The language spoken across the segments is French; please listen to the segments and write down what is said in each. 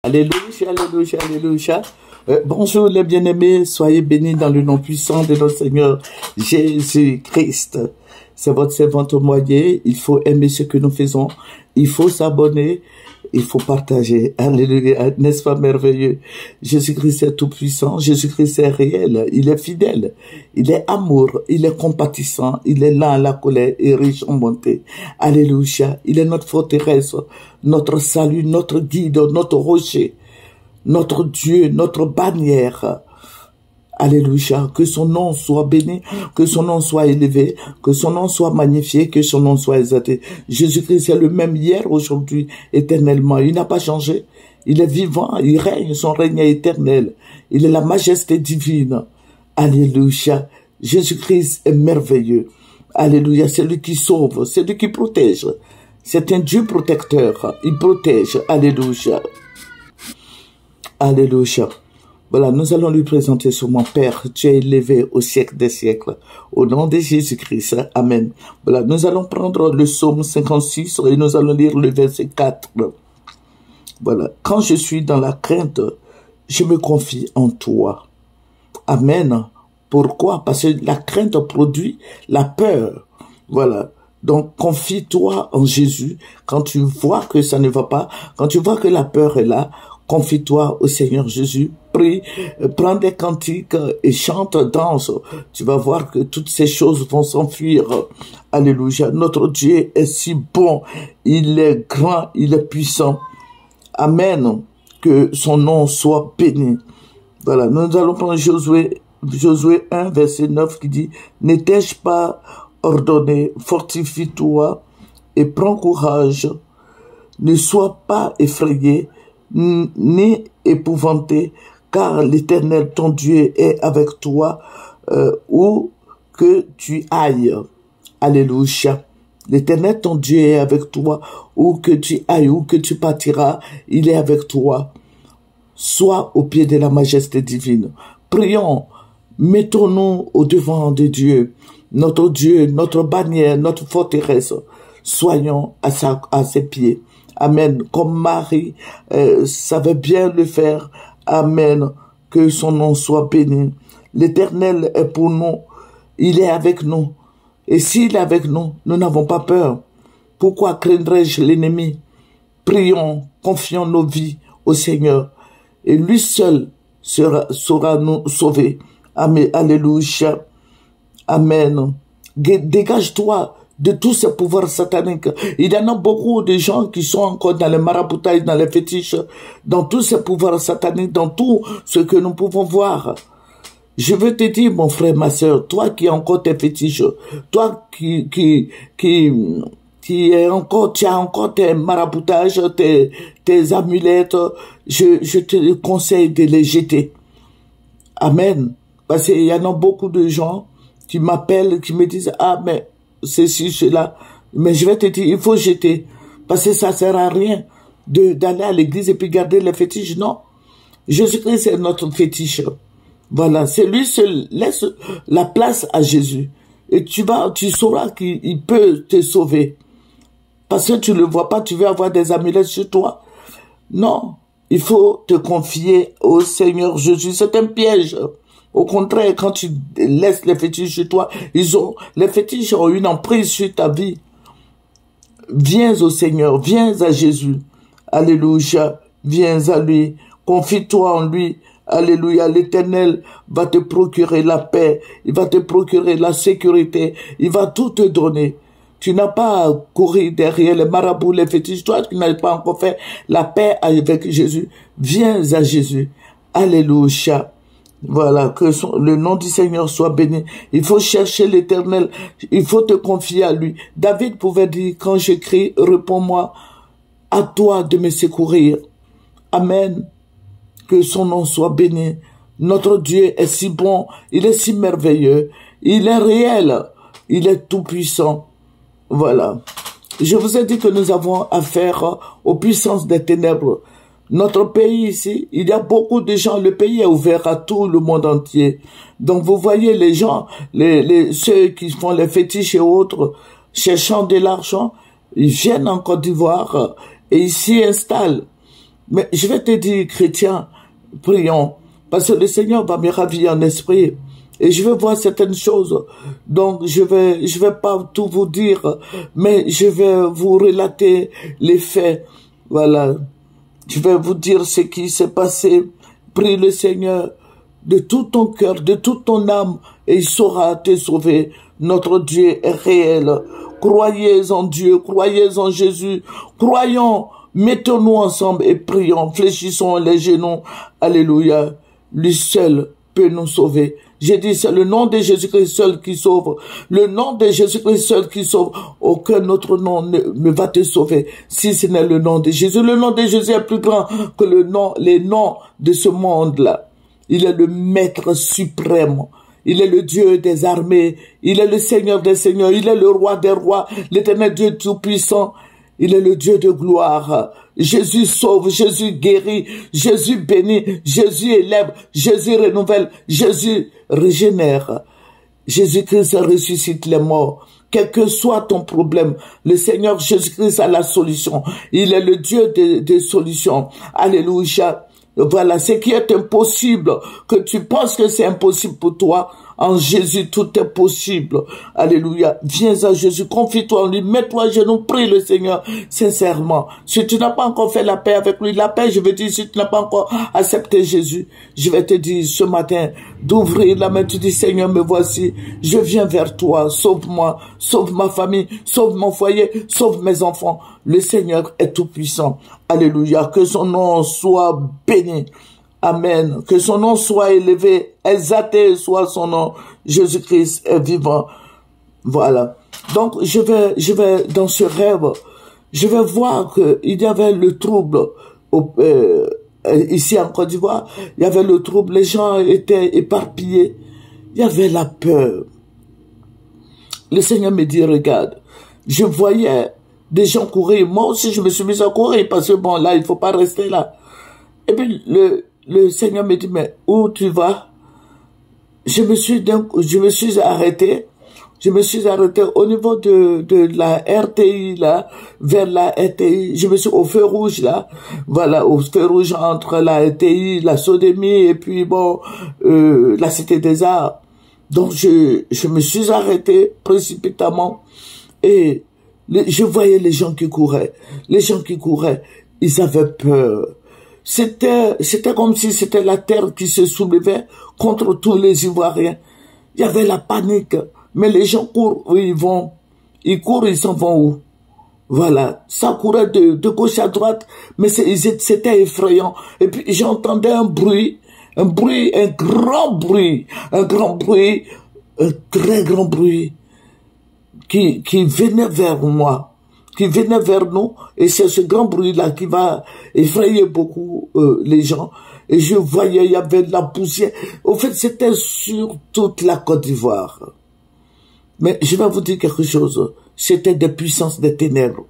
Alléluia, alléluia, alléluia. Bonjour les bien-aimés, soyez bénis dans le nom puissant de notre Seigneur Jésus-Christ. C'est votre servante Moyer, il faut aimer ce que nous faisons, il faut s'abonner, il faut partager. Alléluia, n'est-ce pas merveilleux? Jésus-Christ est tout puissant, Jésus-Christ est réel, il est fidèle, il est amour, il est compatissant, il est lent à la colère et riche en bonté. Alléluia, il est notre forteresse, notre salut, notre guide, notre rocher, notre Dieu, notre bannière. Alléluia, que son nom soit béni, que son nom soit élevé, que son nom soit magnifié, que son nom soit exalté. Jésus-Christ est le même hier, aujourd'hui, éternellement. Il n'a pas changé. Il est vivant, il règne, son règne est éternel. Il est la majesté divine. Alléluia. Jésus-Christ est merveilleux. Alléluia, c'est lui qui sauve, c'est lui qui protège. C'est un Dieu protecteur. Il protège. Alléluia. Alléluia. Voilà, nous allons lui présenter sur mon Père, tu es élevé au siècle des siècles. Au nom de Jésus-Christ, Amen. Voilà, nous allons prendre le psaume 56 et nous allons lire le verset 4. Voilà, quand je suis dans la crainte, je me confie en toi. Amen. Pourquoi? Parce que la crainte produit la peur. Voilà. Donc, confie-toi en Jésus. Quand tu vois que ça ne va pas, quand tu vois que la peur est là, confie-toi au Seigneur Jésus, prie, prends des cantiques et chante, danse. Tu vas voir que toutes ces choses vont s'enfuir. Alléluia. Notre Dieu est si bon, il est grand, il est puissant. Amen. Que son nom soit béni. Voilà, nous allons prendre Josué 1, verset 9 qui dit, « N'étais-je pas ordonné, fortifie-toi et prends courage, ne sois pas effrayé, ni épouvanté, car l'Éternel ton Dieu est avec toi où que tu ailles. » Alléluia. L'Éternel ton Dieu est avec toi où que tu ailles, où que tu partiras, il est avec toi. Sois au pied de la majesté divine. Prions, mettons-nous au devant de Dieu, notre bannière, notre forteresse. Soyons à ses pieds. Amen. Comme Marie savait bien le faire. Amen. Que son nom soit béni. L'Éternel est pour nous. Il est avec nous. Et s'il est avec nous, nous n'avons pas peur. Pourquoi craindrais-je l'ennemi? Prions, confions nos vies au Seigneur. Et lui seul saura nous sauver. Amen. Alléluia. Amen. Dégage-toi de tous ces pouvoirs sataniques. Il y en a beaucoup de gens qui sont encore dans les maraboutages, dans les fétiches, dans tous ces pouvoirs sataniques, dans tout ce que nous pouvons voir. Je veux te dire, mon frère, ma sœur, toi qui as encore tes fétiches, toi qui as encore tes maraboutages, tes amulettes, je te conseille de les jeter. Amen. Parce qu'il y en a beaucoup de gens qui m'appellent, qui me disent, ah, mais ceci, cela. Mais je vais te dire, il faut jeter. Parce que ça sert à rien d'aller à l'église et puis garder les fétiches. Non. Jésus-Christ est notre fétiche. Voilà. C'est lui seul. Laisse la place à Jésus. Et tu sauras qu'il peut te sauver. Parce que tu ne le vois pas, tu veux avoir des amulettes sur toi. Non. Il faut te confier au Seigneur Jésus. C'est un piège. Au contraire, quand tu laisses les fétiches chez toi, les fétiches ont une emprise sur ta vie. Viens au Seigneur, viens à Jésus. Alléluia, viens à lui. Confie-toi en lui. Alléluia, l'Éternel va te procurer la paix. Il va te procurer la sécurité. Il va tout te donner. Tu n'as pas à courir derrière les marabouts, les fétiches. Toi qui n'as pas encore fait la paix avec Jésus, viens à Jésus. Alléluia. Voilà, que le nom du Seigneur soit béni. Il faut chercher l'Éternel. Il faut te confier à lui. David pouvait dire, quand je crie, réponds-moi, à toi de me secourir. Amen. Que son nom soit béni. Notre Dieu est si bon. Il est si merveilleux. Il est réel. Il est tout puissant. Voilà. Je vous ai dit que nous avons affaire aux puissances des ténèbres. Notre pays ici, il y a beaucoup de gens, le pays est ouvert à tout le monde entier. Donc vous voyez les gens, ceux qui font les fétiches et autres, cherchant de l'argent, ils viennent en Côte d'Ivoire et ils s'y installent. Mais je vais te dire, chrétien, prions, parce que le Seigneur va me ravir en esprit. Et je vais voir certaines choses. Donc, je vais pas tout vous dire, mais je vais vous relater les faits. Voilà. Je vais vous dire ce qui s'est passé. Prie le Seigneur de tout ton cœur, de toute ton âme, et il saura te sauver. Notre Dieu est réel. Croyez en Dieu, croyez en Jésus. Croyons, mettons-nous ensemble et prions. Fléchissons les genoux. Alléluia. Lui seul peut nous sauver. J'ai dit, c'est le nom de Jésus-Christ seul qui sauve. Le nom de Jésus-Christ seul qui sauve. Aucun autre nom ne va te sauver si ce n'est le nom de Jésus. Le nom de Jésus est plus grand que les noms de ce monde-là. Il est le Maître suprême. Il est le Dieu des armées. Il est le Seigneur des seigneurs. Il est le Roi des rois. L'Éternel Dieu tout-puissant. Il est le Dieu de gloire. Jésus sauve, Jésus guérit, Jésus bénit, Jésus élève, Jésus renouvelle, Jésus régénère. Jésus-Christ ressuscite les morts. Quel que soit ton problème, le Seigneur Jésus-Christ a la solution. Il est le Dieu des solutions. Alléluia. Voilà, ce qui est impossible, que tu penses que c'est impossible pour toi, en Jésus, tout est possible. Alléluia. Viens à Jésus, confie-toi en lui, mets-toi à genoux, prie le Seigneur sincèrement. Si tu n'as pas encore fait la paix avec lui, la paix, je veux dire, si tu n'as pas encore accepté Jésus, je vais te dire ce matin d'ouvrir la main, tu dis, Seigneur, me voici, je viens vers toi, sauve-moi, sauve ma famille, sauve mon foyer, sauve mes enfants. Le Seigneur est tout puissant. Alléluia. Que son nom soit béni. Amen. Que son nom soit élevé, exalté soit son nom. Jésus-Christ est vivant. Voilà. Donc, je vais dans ce rêve, je vais voir qu'il y avait le trouble ici en Côte d'Ivoire. Il y avait le trouble, les gens étaient éparpillés. Il y avait la peur. Le Seigneur me dit, regarde, je voyais des gens courir. Moi aussi, je me suis mis à courir parce que bon, là, il faut pas rester là. Et puis, le Seigneur me dit, mais où tu vas? Je me suis arrêté. Je me suis arrêté au niveau de la RTI, là, vers la RTI. Je me suis au feu rouge, là. Voilà, au feu rouge entre la RTI, la Sodomie, et puis bon, la Cité des Arts. Donc, je me suis arrêté précipitamment. Et je voyais les gens qui couraient. Les gens qui couraient, ils avaient peur. C'était comme si c'était la terre qui se soulevait contre tous les Ivoiriens. Il y avait la panique. Mais les gens courent où ils vont. Ils courent, ils s'en vont où? Voilà. Ça courait de gauche à droite, mais c'était effrayant. Et puis j'entendais un grand bruit, un très grand bruit qui venait vers moi, qui venait vers nous, et c'est ce grand bruit-là qui va effrayer beaucoup les gens. Et je voyais, il y avait de la poussière. Au fait, c'était sur toute la Côte d'Ivoire. Mais je vais vous dire quelque chose. C'était des puissances des ténèbres.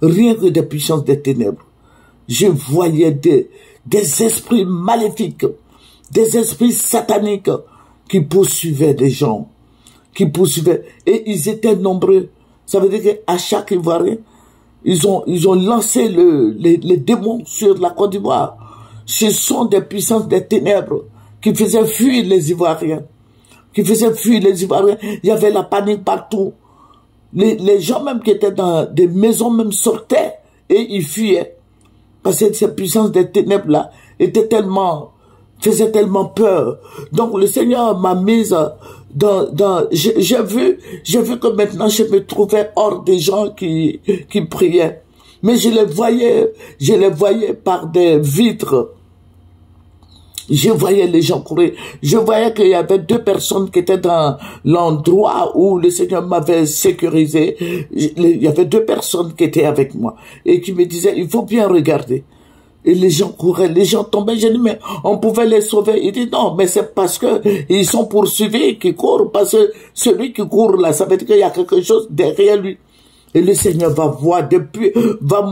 Rien que des puissances des ténèbres. Je voyais des esprits maléfiques, des esprits sataniques qui poursuivaient des gens, qui poursuivaient. Et ils étaient nombreux. Ça veut dire qu'à chaque Ivoirien, ils ont lancé les démons sur la Côte d'Ivoire. Ce sont des puissances des ténèbres qui faisaient fuir les Ivoiriens. Il y avait la panique partout. Les gens même qui étaient dans des maisons même sortaient et ils fuyaient. Parce que ces puissances des ténèbres-là faisaient tellement peur. Donc le Seigneur m'a mise j'ai vu que maintenant je me trouvais hors des gens qui priaient. Mais je les voyais par des vitres. Je voyais les gens courir. Je voyais qu'il y avait 2 personnes qui étaient dans l'endroit où le Seigneur m'avait sécurisé. Il y avait 2 personnes qui étaient avec moi et qui me disaient, il faut bien regarder. Et les gens couraient, les gens tombaient. J'ai dit, mais on pouvait les sauver. Il dit, non, mais c'est parce que ils sont poursuivis qui courent. Parce que celui qui court là, ça veut dire qu'il y a quelque chose derrière lui. Et le Seigneur va voir va